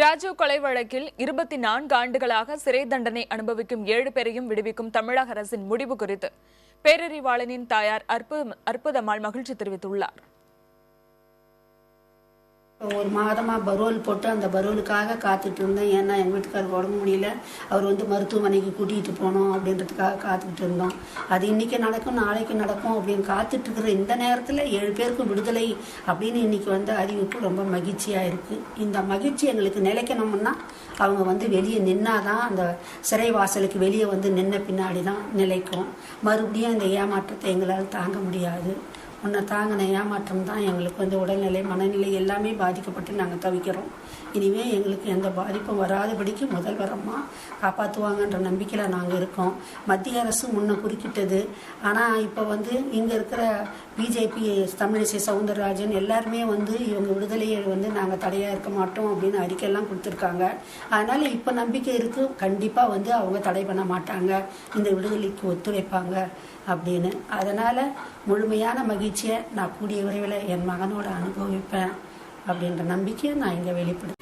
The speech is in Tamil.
ராஜீவ் கொலை வழக்கில் 24 ஆண்டுகளாக சிறை தண்டனை அனுபவிக்கும் 7 பேரையும் விடுவிக்கும் தமிழக அரசின் முடிவு குறித்து பேரறிவாளனின் தாயார் அற்புதம்மாள் மகிழ்ச்சி தெரிவித்துள்ளார். ஒரு மாதமாக பரோல் போட்டு அந்த பரோலுக்காக காத்துட்டு இருந்தேன். ஏன்னா எங்கள் வீட்டுக்காரருக்கு உடம்பு முடியல, அவர் மருத்துவமனைக்கு கூட்டிகிட்டு போகணும் அப்படின்றதுக்காக காத்துக்கிட்டு இருந்தோம். அது இன்றைக்கி நடக்கும், நாளைக்கு நடக்கும் அப்படின்னு காத்துட்ருக்கிற இந்த நேரத்தில் 7 பேருக்கும் விடுதலை அப்படின்னு இன்றைக்கி அறிவிப்பு ரொம்ப மகிழ்ச்சியாக இருக்குது. இந்த மகிழ்ச்சி எங்களுக்கு நிலைக்கணும்னா அவங்க வெளியே நின்னாதான், அந்த சிறை வாசலுக்கு வெளியே நின்ன பின்னாடி தான் நிலைக்கும். மறுபடியும் இந்த ஏமாற்றத்தை எங்களால் தாங்க முடியாது. உன்னை தாங்கின ஏமாற்றம் தான் எங்களுக்கு உடல்நிலை, மனநிலை எல்லாமே பாதிக்கப்பட்டு நாங்கள் தவிக்கிறோம். இனிமேல் எங்களுக்கு எந்த பாதிப்பும் வராதபடிக்கு முதல்வரம்மா காப்பாற்றுவாங்கன்ற நம்பிக்கையில் நாங்கள் இருக்கோம். மத்திய அரசு முன்ன குறுக்கிட்டது. ஆனால் இப்போ இங்கே இருக்கிற பிஜேபி, தமிழிசை சவுந்தரராஜன் எல்லாருமே இவங்க விடுதலையை நாங்கள் தடையாக இருக்க மாட்டோம் அப்படின்னு அறிக்கையெல்லாம் கொடுத்துருக்காங்க. அதனால் இப்போ நம்பிக்கை இருக்குது, கண்டிப்பாக அவங்க தடை பண்ண மாட்டாங்க, இந்த விடுதலைக்கு ஒத்துழைப்பாங்க அப்படின்னு. அதனால் முழுமையான மகிழ்ச்சியை நான் கூடிய விரைவில் என் மகனோட அனுபவிப்பேன் அப்படின்ற நம்பிக்கையை நான் இங்கே வெளிப்படுத்த